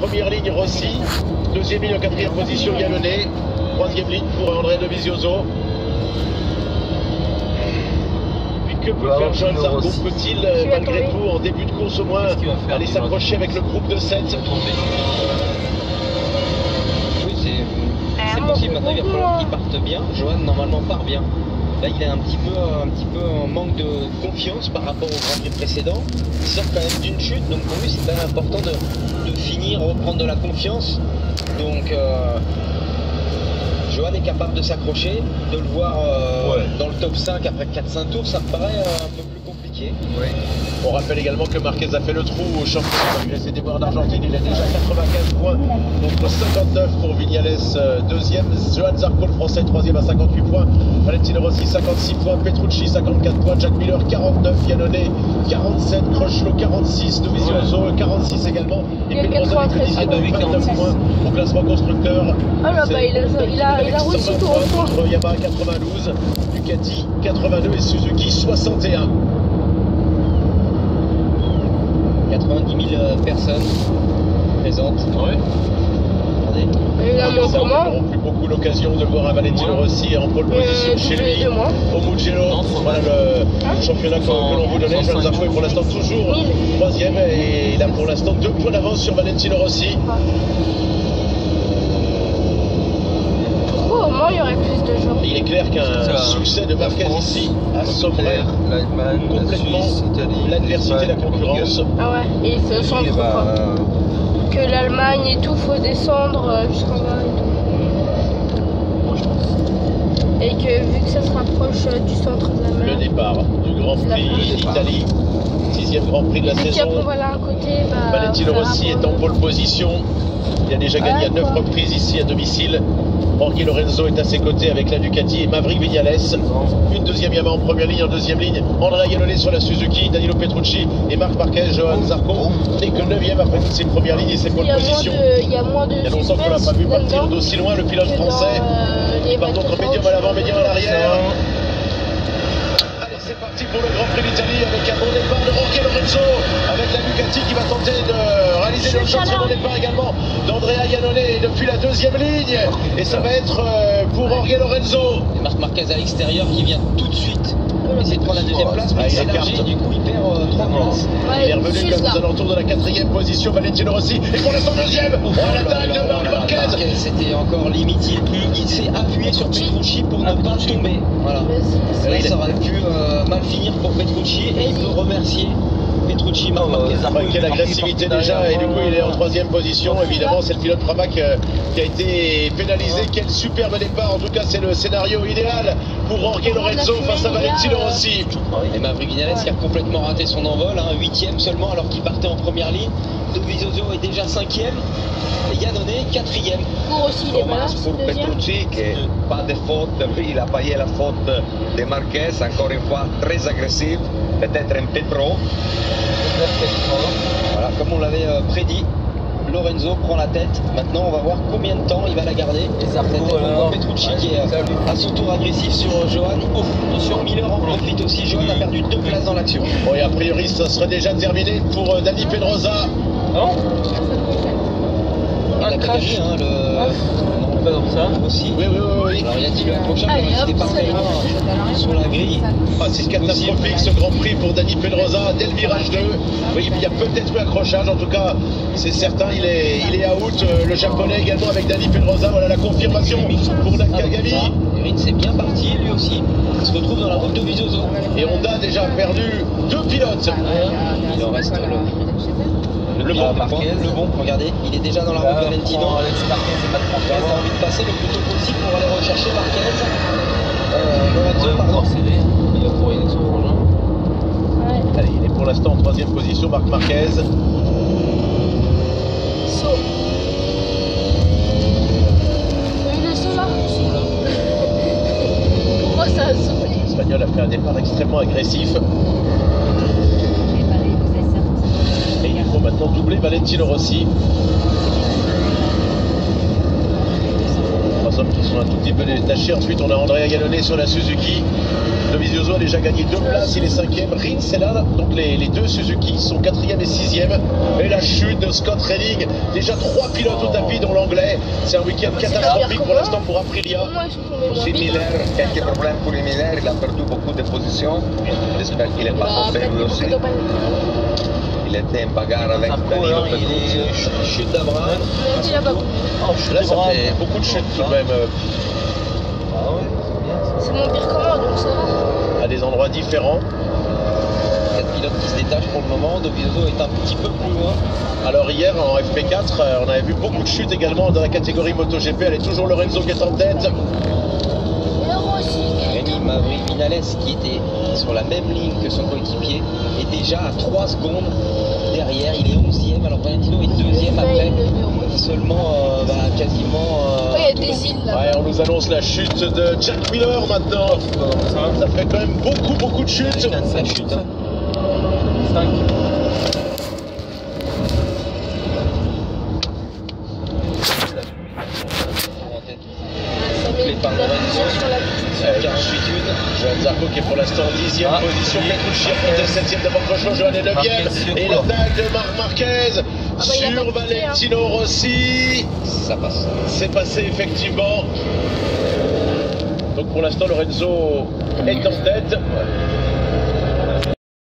première ligne Rossi, deuxième ligne en quatrième position Yannone, troisième ligne pour Andrea Dovizioso. Que peut faire Johan Zarco? Peut-il malgré tout en début de course au moins aller s'approcher avec le groupe de 7? Oui, c'est possible. Maintenant il va falloir qu'il parte bien. Johan normalement part bien. Là il est un petit peu en manque de confiance par rapport au Grand Prix précédent. Il sort quand même d'une chute, donc pour lui c'est quand même important de finir, reprendre de la confiance. Donc Johan est capable de s'accrocher, de le voir dans le top 5 après 4-5 tours, ça me paraît un peu plus compliqué. Ouais. On rappelle également que Marquez a fait le trou au championnat malgré ses déboires d'Argentine. Il a déjà 95 points contre 59 pour Vignales, deuxième. Johan Zarco, le français, troisième à 58 points. Valentino Rossi, 56 points. Petrucci, 54 points. Jack Miller, 49. Yannone, 47. Crutchlow, 46. Dovizioso, 46 également. Il y a 93 points au classement constructeur. Ah là, bah, il a reçu tout en point. Entre Yamaha 92, Ducati 82 et Suzuki 61. 90 000 personnes présentes. Ouais. Regardez. Et là, mon Ça, comment on n'aura plus beaucoup l'occasion de voir un Valentino Rossi en pole position chez lui, au Mugello. Voilà le championnat que l'on vous donnait. Johan Zarco est pour l'instant toujours troisième et il a pour l'instant 2 points d'avance sur Valentino Rossi. Au moins, il y aurait plus de gens. Il est clair qu'un succès de Marquez ici assommerait complètement l'adversité, la concurrence. Ah ouais, et ce centre que l'Allemagne et tout, faut descendre jusqu'en bas et tout. Et que vu que ça se rapproche du centre de la mer. Le départ du Grand Prix d'Italie, 6e Grand Prix de la saison. Voilà, un côté, Valentino Rossi est en pole position. Il a déjà gagné à 9 reprises ici à domicile. Jorge Lorenzo est à ses côtés avec la Ducati et Maverick Viñales. Une deuxième Yamaha en première ligne, en deuxième ligne. Andrea Iannone sur la Suzuki, Danilo Petrucci et Marc Marquez. Johan Zarco n'est que 9e après toutes ses premières lignes et ses pole positions. Il y a longtemps qu'on n'a pas vu partir d'aussi loin le pilote français. Il part donc en médium à l'avant, médium à l'arrière. Allez, c'est parti pour le Grand Prix d'Italie avec un bon départ de Jorge Lorenzo avec la Ducati qui va tenter de réaliser le championnat de départ également d'Andrea Iannone depuis la deuxième ligne. Et ça va être pour Jorge Lorenzo. Et Marc Marquez à l'extérieur qui vient tout de suite essayer de prendre la deuxième place, mais il s'élargit, du coup il perd 3 places. Il est revenu comme aux alentours de la 4e position, Valentino Rossi, et pour l'instant deuxième. L'attaque de Marc Marquez. C'était encore limite, il s'est appuyé sur Petrucci pour ne pas tomber. Voilà. Là, ça aurait pu mal finir pour Petrucci et il peut remercier Petrucci, Marc Marquez. Quelle agressivité déjà, et du coup il est en 3e position. Évidemment c'est le pilote Pramac qui a été pénalisé. Quel superbe départ, en tout cas c'est le scénario idéal pour Jorge Lorenzo face à Valentino Rossi. Et Maverick Viñales qui a complètement raté son envol, 8e seulement alors qu'il partait en première ligne. Dovizioso est déjà 5e et Yannone 4e. Pour aussi les Dommage pour Petrucci que pas de faute, il a payé la faute de Marquez, encore une fois très agressif, peut-être un peu trop. Voilà, comme on l'avait prédit, Lorenzo prend la tête. Maintenant, on va voir combien de temps il va la garder. Et ça Petrucci qui est à son tour agressif sur Johan. Sur Miller en profite aussi. Johan a perdu 2 places dans l'action. Bon, et a priori, ça serait déjà terminé pour Dani Pedrosa. Non. Il a crash. Pas comme ça aussi. Oui. Alors il a dit le prochain, il était pas très loin sur la grille. Ah, c'est catastrophique ce Grand Prix pour Dani Pedrosa dès le virage 2. Oui, il y a peut-être eu accrochage, en tout cas c'est certain, il est out. Le japonais également avec Dani Pedrosa, voilà la confirmation pour Nakagami. Eric c'est bien parti lui aussi. Il se retrouve dans la route de Dovizioso. Et Honda a déjà perdu 2 pilotes. Il en reste le bon Marquez, le bon, regardez, il est déjà dans la route Valentino. Alex Marquez a envie de passer le plus tôt possible pour aller rechercher Marquez. Lorenzo, pardon. Il va courir avec son frangin. Allez, il est pour l'instant en 3e position, Marc Marquez. Pourquoi ça a sauté? L'Espagnol a fait un départ extrêmement agressif. Et il faut maintenant doubler Valentino Rossi. plusieurs hommes qui sont un tout petit peu détachés. Ensuite, on a Andrea Iannone sur la Suzuki. Dovizioso a déjà gagné 2 places, il est 5e. Rins est là, donc les deux Suzuki sont 4e et 6e. Et la chute de Scott Redding, déjà 3 pilotes au tapis, dont l'anglais. C'est un week-end catastrophique pour l'instant pour Aprilia. Aussi Miller, quelques problèmes pour Miller, il a perdu beaucoup de positions. J'espère qu'il n'est pas tombé lui aussi. Il était en bagarre avec Danilo Petrucci. Chute d'Abraham. Là, ça fait beaucoup de chutes tout de même. C'est mon pire commande, donc ça va. À des endroits différents. 4 pilotes qui se détachent pour le moment. Dovizioso est un petit peu plus loin. Alors hier en FP4, on avait vu beaucoup de chutes également dans la catégorie MotoGP. Elle est toujours Lorenzo qui est en tête. Rémi Maverick Vinales, qui était sur la même ligne que son coéquipier, est déjà à 3 secondes derrière. Il est 11e, alors Valentino est 2e après seulement quasiment. Il y a des îles là. Ouais, on nous annonce la chute de Jack Miller maintenant. Ça fait quand même beaucoup de chutes. La chute. 5. Les par Johan Zarco qui est pour l'instant en 10e position. Petrucci est 7e devant Grosjean. Johan est 9e. Et l'attaque de Marc Marquez sur Valentino Rossi. Ça passe. C'est passé effectivement. Donc pour l'instant Lorenzo est en tête.